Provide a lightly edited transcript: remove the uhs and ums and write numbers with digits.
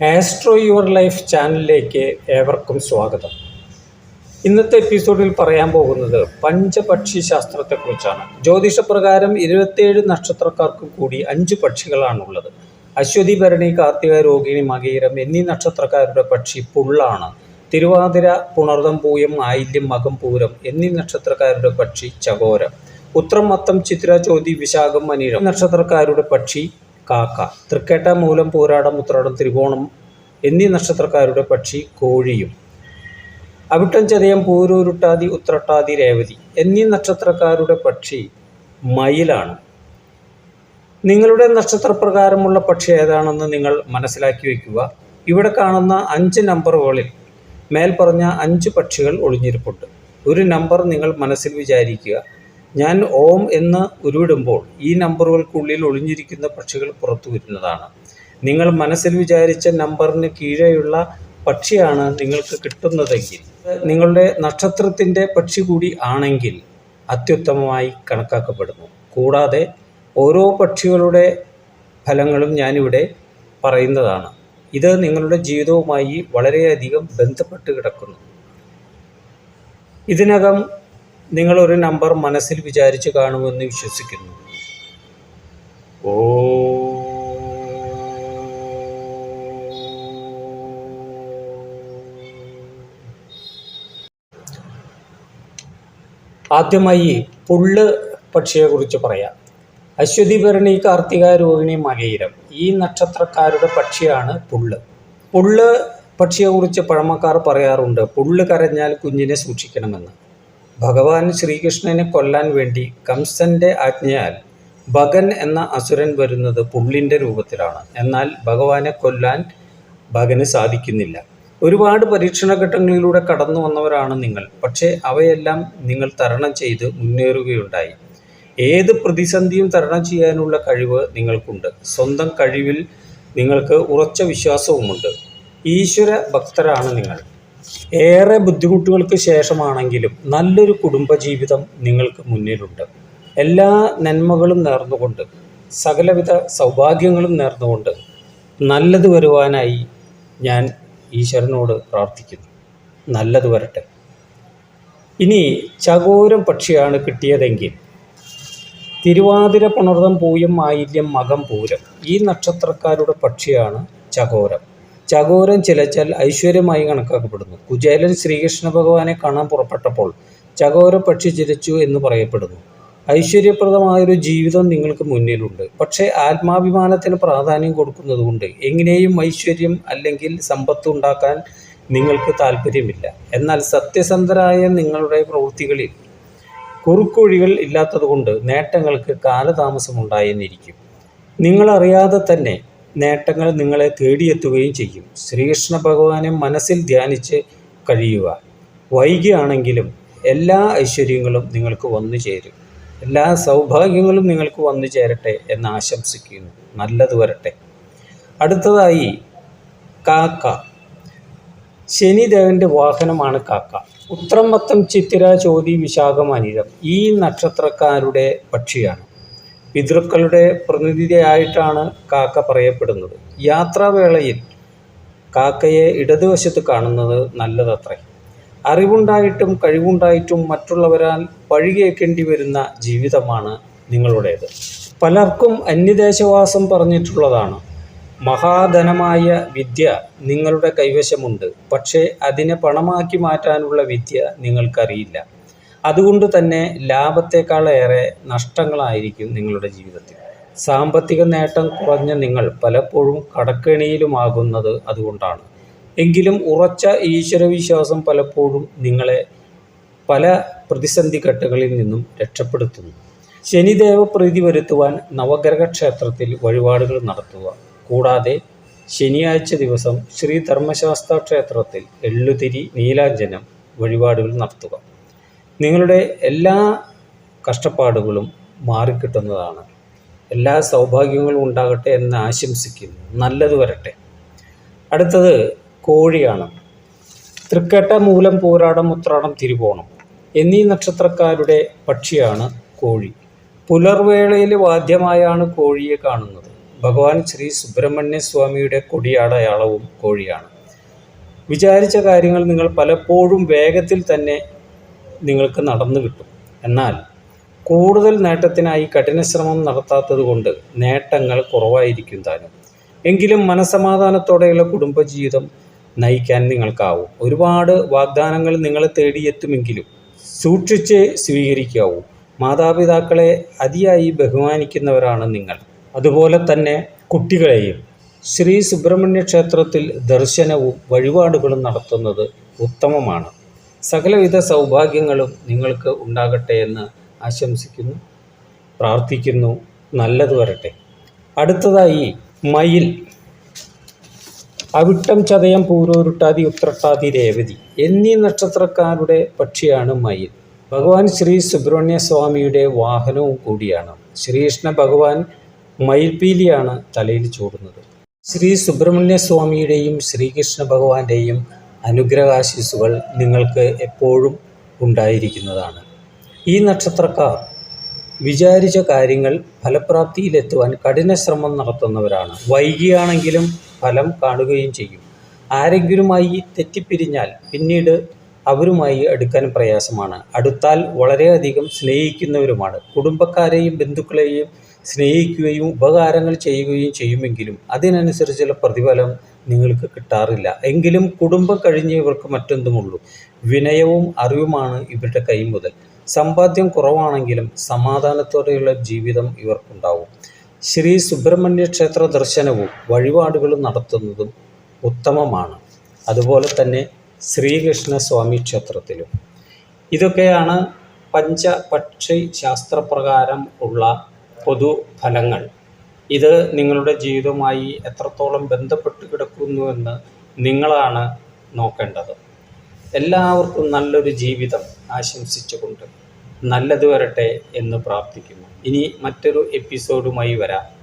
Astro your life ചാനലിലേക്ക് ഏവർക്കും സ്വാഗതം. ഇന്നത്തെ എപ്പിസോഡിൽ പറയാൻ പോകുന്നത് പഞ്ചപക്ഷി ശാസ്ത്രത്തെക്കുറിച്ചാണ്. ജ്യോതിഷപ്രകാരം 27 നക്ഷത്രക്കാർക്കും കൂടി 5 പക്ഷികളാണുള്ളത്. അശ്വതി, ഭരണി, കാർത്തിക, രോഹിണി, മകയിരം എന്നീ നക്ഷത്രക്കാരുടെ പക്ഷി പുള്ളാണ്. തിരുവാതിര, പുണർദം, പൂയം, ആയില്യം, മകം, പൂരം എന്നീ നക്ഷത്രക്കാരുടെ പക്ഷി ചകോരം. ഉത്രം, അത്തം, ചിത്തിര, ചോതി, വിശാഖം, അനിഴം നക്ഷത്രക്കാരുടെ പക്ഷി കാക്ക. തൃക്കേട്ട, മൂലം, പൂരാടം, ഉത്രാടം, തിരുവോണം എന്നീ നക്ഷത്രക്കാരുടെ പക്ഷി കോഴിയും. അവിട്ടം, ചതയം, പൂരൂരുട്ടാതി, ഉത്രട്ടാതി, രേവതി എന്നീ നക്ഷത്രക്കാരുടെ പക്ഷി മയിലാണ്. നിങ്ങളുടെ നക്ഷത്രപ്രകാരമുള്ള പക്ഷി ഏതാണെന്ന് നിങ്ങൾ മനസ്സിലാക്കി വയ്ക്കുക. ഇവിടെ കാണുന്ന 5 നമ്പറുകളിൽ മേൽപ്പറഞ്ഞ 5 പക്ഷികൾ ഒളിഞ്ഞിരിപ്പുണ്ട്. ഒരു നമ്പർ നിങ്ങൾ മനസ്സിൽ വിചാരിക്കുക. ഞാൻ ഓം എന്ന് ഉരുവിടുമ്പോൾ ഈ നമ്പറുകൾക്കുള്ളിൽ ഒളിഞ്ഞിരിക്കുന്ന പക്ഷികൾ പുറത്തു വരുന്നതാണ്. നിങ്ങൾ മനസ്സിൽ വിചാരിച്ച നമ്പറിന് കീഴെയുള്ള പക്ഷിയാണ് നിങ്ങൾക്ക് കിട്ടുന്നതെങ്കിൽ, നിങ്ങളുടെ നക്ഷത്രത്തിൻ്റെ പക്ഷി കൂടി ആണെങ്കിൽ അത്യുത്തമമായി കണക്കാക്കപ്പെടുന്നു. കൂടാതെ ഓരോ പക്ഷികളുടെ ഫലങ്ങളും ഞാനിവിടെ പറയുന്നതാണ്. ഇത് നിങ്ങളുടെ ജീവിതവുമായി വളരെയധികം ബന്ധപ്പെട്ട് കിടക്കുന്നു. ഇതിനകം നിങ്ങളൊരു നമ്പർ മനസ്സിൽ വിചാരിച്ച് കാണുമെന്ന് വിശ്വസിക്കുന്നു. ആദ്യമായി പുള്ള് പക്ഷിയെക്കുറിച്ച് പറയാം. അശ്വതി, ഭരണി, കാർത്തിക, രോഹിണി, മകയിരം ഈ നക്ഷത്രക്കാരുടെ പക്ഷിയാണ് പുള്ള്. പുള്ള് പക്ഷിയെക്കുറിച്ച് പഴമക്കാർ പറയാറുണ്ട്, പുള്ള് കരഞ്ഞാൽ കുഞ്ഞിനെ സൂക്ഷിക്കണമെന്ന്. ഭഗവാൻ ശ്രീകൃഷ്ണനെ കൊല്ലാൻ വേണ്ടി കംസന്റെ ആജ്ഞയാൽ ഭഗൻ എന്ന അസുരൻ വരുന്നത് പുള്ളിൻ്റെ രൂപത്തിലാണ്. എന്നാൽ ഭഗവാനെ കൊല്ലാൻ ഭഗന് സാധിക്കുന്നില്ല. ഒരുപാട് പരീക്ഷണഘട്ടങ്ങളിലൂടെ കടന്നു വന്നവരാണ് നിങ്ങൾ. പക്ഷേ അവയെല്ലാം നിങ്ങൾ തരണം ചെയ്ത് മുന്നേറുകയുണ്ടായി. ഏത് പ്രതിസന്ധിയും തരണം ചെയ്യാനുള്ള കഴിവ് നിങ്ങൾക്കുണ്ട്. സ്വന്തം കഴിവിൽ നിങ്ങൾക്ക് ഉറച്ച വിശ്വാസവുമുണ്ട്. ഈശ്വര ഭക്തരാണ് നിങ്ങൾ. ഏറെ ബുദ്ധിമുട്ടുകൾക്ക് ശേഷമാണെങ്കിലും നല്ലൊരു കുടുംബജീവിതം നിങ്ങൾക്ക് മുന്നിലുണ്ട്. എല്ലാ നന്മകളും നേർന്നുകൊണ്ട്, സകലവിധ സൗഭാഗ്യങ്ങളും നേർന്നുകൊണ്ട് നല്ലത് വരുവാനായി ഞാൻ ഈശ്വരനോട് പ്രാർത്ഥിക്കുന്നു. നല്ലത് വരട്ടെ. ഇനി ചകോരം പക്ഷിയാണ് കിട്ടിയതെങ്കിൽ തിരുവാതിര, പുണർദം, പൂയം, ആയില്യം, മകം, പൂരം ഈ നക്ഷത്രക്കാരുടെ പക്ഷിയാണ് ചകോരം. ചകോരം ചിലച്ചാൽ ഐശ്വര്യമായി കണക്കാക്കപ്പെടുന്നു. കുചേലൻ ശ്രീകൃഷ്ണ ഭഗവാനെ കാണാൻ പുറപ്പെട്ടപ്പോൾ ചകോര പക്ഷി ചിരിച്ചു എന്ന് പറയപ്പെടുന്നു. ഐശ്വര്യപ്രദമായൊരു ജീവിതം നിങ്ങൾക്ക് മുന്നിലുണ്ട്. പക്ഷേ ആത്മാഭിമാനത്തിന് പ്രാധാന്യം കൊടുക്കുന്നതുകൊണ്ട് എങ്ങനെയും ഐശ്വര്യം അല്ലെങ്കിൽ സമ്പത്ത് ഉണ്ടാക്കാൻ നിങ്ങൾക്ക് താല്പര്യമില്ല. എന്നാൽ സത്യസന്ധരായ നിങ്ങളുടെ പ്രവൃത്തികളിൽ കുറുക്കുവഴികൾ ഇല്ലാത്തതുകൊണ്ട് നേട്ടങ്ങൾക്ക് കാലതാമസമുണ്ടായെന്നിരിക്കും. നിങ്ങളറിയാതെ തന്നെ നേട്ടങ്ങൾ നിങ്ങളെ തേടിയെത്തുകയും ചെയ്യും. ശ്രീകൃഷ്ണ ഭഗവാനെ മനസ്സിൽ ധ്യാനിച്ച് കഴിയുക. വൈകിയാണെങ്കിലും എല്ലാ ഐശ്വര്യങ്ങളും നിങ്ങൾക്ക് വന്നു ചേരും. എല്ലാ സൗഭാഗ്യങ്ങളും നിങ്ങൾക്ക് വന്നു ചേരട്ടെ എന്ന് ആശംസിക്കുന്നു. നല്ലത് വരട്ടെ. അടുത്തതായി കാക്ക. ശനിദേവൻ്റെ വാഹനമാണ് കാക്ക. ഉത്രം, അത്തം, ചിത്തിര, ചോതി, വിശാഖം, അനിഴം ഈ നക്ഷത്രക്കാരുടെ പക്ഷിയാണ്. പിതൃക്കളുടെ പ്രതിനിധിയായിട്ടാണ് കാക്ക പറയപ്പെടുന്നത്. യാത്രാവേളയിൽ കാക്കയെ ഇടതുവശത്ത് കാണുന്നത് നല്ലതത്രേ. അറിവുണ്ടായിട്ടും കഴിവുണ്ടായിട്ടും മറ്റുള്ളവരാൽ പഴികേൽക്കേണ്ടി വരുന്ന ജീവിതമാണ് നിങ്ങളുടേത്. പലർക്കും അന്യദേശവാസം പറഞ്ഞിട്ടുള്ളതാണ്. മഹാധനമായ വിദ്യ നിങ്ങളുടെ കൈവശമുണ്ട്. പക്ഷേ അതിനെ പണമാക്കി മാറ്റാനുള്ള വിദ്യ നിങ്ങൾക്കറിയില്ല. അതുകൊണ്ട് തന്നെ ലാഭത്തെക്കാളേറെ നഷ്ടങ്ങളായിരിക്കും നിങ്ങളുടെ ജീവിതത്തിൽ. സാമ്പത്തിക നേട്ടം കുറഞ്ഞ നിങ്ങൾ പലപ്പോഴും കടക്കെണിയിലുമാകുന്നത് അതുകൊണ്ടാണ്. എങ്കിലും ഉറച്ച ഈശ്വരവിശ്വാസം പലപ്പോഴും നിങ്ങളെ പല പ്രതിസന്ധി ഘട്ടങ്ങളിൽ നിന്നും രക്ഷപ്പെടുത്തുന്നു. ശനിദേവ പ്രീതി വരുത്തുവാൻ നവഗ്രഹ ക്ഷേത്രത്തിൽ വഴിപാടുകൾ നടത്തുക. കൂടാതെ ശനിയാഴ്ച ദിവസം ശ്രീ ധർമ്മശാസ്ത്ര ക്ഷേത്രത്തിൽ എള്ളുതിരി, നീലാഞ്ജനം വഴിപാടുകൾ നടത്തുക. നിങ്ങളുടെ എല്ലാ കഷ്ടപ്പാടുകളും മാറിക്കിട്ടുന്നതാണ്. എല്ലാ സൗഭാഗ്യങ്ങളും ഉണ്ടാകട്ടെ എന്ന് ആശംസിക്കുന്നു. നല്ലത് വരട്ടെ. അടുത്തത് കോഴിയാണ്. തൃക്കേട്ട, മൂലം, പൂരാടം, ഉത്രാടം, തിരുവോണം എന്നീ നക്ഷത്രക്കാരുടെ പക്ഷിയാണ് കോഴി. പുലർവേളയിൽ വാദ്യമായാണ് കോഴിയെ കാണുന്നത്. ഭഗവാൻ ശ്രീ സുബ്രഹ്മണ്യ സ്വാമിയുടെ കൊടിയാടയാളവും കോഴിയാണ്. വിചാരിച്ച കാര്യങ്ങൾ നിങ്ങൾ പലപ്പോഴും വേഗത്തിൽ തന്നെ നിങ്ങൾക്ക് നടന്നു കിട്ടും. എന്നാൽ കൂടുതൽ നേട്ടത്തിനായി കഠിനശ്രമം നടത്താത്തത് കൊണ്ട് നേട്ടങ്ങൾ കുറവായിരിക്കും താനും. എങ്കിലും മനസമാധാനത്തോടെയുള്ള കുടുംബജീവിതം നയിക്കാൻ നിങ്ങൾക്കാവും. ഒരുപാട് വാഗ്ദാനങ്ങൾ നിങ്ങളെ തേടിയെത്തുമെങ്കിലും സൂക്ഷിച്ച് സ്വീകരിക്കാവൂ. മാതാപിതാക്കളെ അതിയായി ബഹുമാനിക്കുന്നവരാണ് നിങ്ങൾ. അതുപോലെ തന്നെ കുട്ടികളെയും ശ്രീ സുബ്രഹ്മണ്യ ക്ഷേത്രത്തിൽ ദർശനവും വഴിപാടുകളും നടത്തുന്നത് ഉത്തമമാണ്. സകലവിധ സൗഭാഗ്യങ്ങളും നിങ്ങൾക്ക് ഉണ്ടാകട്ടെ എന്ന് ആശംസിക്കുന്നു, പ്രാർത്ഥിക്കുന്നു. നല്ലത് വരട്ടെ. അടുത്തതായി മയിൽ. അവിട്ടം, ചതയം, പൂരോരുട്ടാതി, ഉത്രട്ടാതി, രേവതി എന്നീ നക്ഷത്രക്കാരുടെ പക്ഷിയാണ് മയിൽ. ഭഗവാൻ ശ്രീ സുബ്രഹ്മണ്യ സ്വാമിയുടെ വാഹനവും കൂടിയാണ്. ശ്രീകൃഷ്ണ ഭഗവാൻ മയിൽപീലിയാണ് തലയിൽ ചൂടുന്നത്. ശ്രീ സുബ്രഹ്മണ്യ സ്വാമിയുടെയും ശ്രീകൃഷ്ണ ഭഗവാന്റെയും അനുഗ്രഹാശിസ്സുകൾ നിങ്ങൾക്ക് എപ്പോഴും ഉണ്ടായിരിക്കുന്നതാണ്. ഈ നക്ഷത്രക്കാർ വിചാരിച്ച കാര്യങ്ങൾ ഫലപ്രാപ്തിയിലെത്തുവാൻ കഠിനശ്രമം നടത്തുന്നവരാണ്. വൈകിയാണെങ്കിലും ഫലം കാണുകയും ചെയ്യും. ആരെങ്കിലുമായി തെറ്റിപ്പിരിഞ്ഞാൽ പിന്നീട് അവരുമായി അടുക്കാൻ പ്രയാസമാണ്. അടുത്താൽ വളരെയധികം സ്നേഹിക്കുന്നവരുമാണ്. കുടുംബക്കാരെയും ബന്ധുക്കളെയും സ്നേഹിക്കുകയും ഉപകാരങ്ങൾ ചെയ്യുകയും ചെയ്യുമെങ്കിലും അതിനനുസരിച്ചുള്ള പ്രതിഫലം നിങ്ങൾക്ക് കിട്ടാറില്ല. എങ്കിലും കുടുംബം കഴിഞ്ഞ് ഇവർക്ക് മറ്റെന്തുമുള്ളൂ. വിനയവും അറിവുമാണ് ഇവരുടെ കൈമുതൽ. സമ്പാദ്യം കുറവാണെങ്കിലും സമാധാനത്തോടെയുള്ള ജീവിതം ഇവർക്കുണ്ടാവും. ശ്രീ സുബ്രഹ്മണ്യ ക്ഷേത്ര ദർശനവും വഴിപാടുകളും നടത്തുന്നതും ഉത്തമമാണ്. അതുപോലെ തന്നെ ശ്രീകൃഷ്ണ സ്വാമി ക്ഷേത്രത്തിലും. ഇതൊക്കെയാണ് പഞ്ചപക്ഷി ശാസ്ത്രപ്രകാരം ഉള്ള പൊതുഫലങ്ങൾ. ഇത് നിങ്ങളുടെ ജീവിതവുമായി എത്രത്തോളം ബന്ധപ്പെട്ട് കിടക്കുന്നുവെന്ന് നിങ്ങളാണ് നോക്കേണ്ടത്. എല്ലാവർക്കും നല്ലൊരു ജീവിതം ആശംസിച്ചുകൊണ്ട് നല്ലത് വരട്ടെ എന്ന് പ്രാർത്ഥിക്കുന്നു. ഇനി മറ്റൊരു എപ്പിസോഡുമായി വരാം.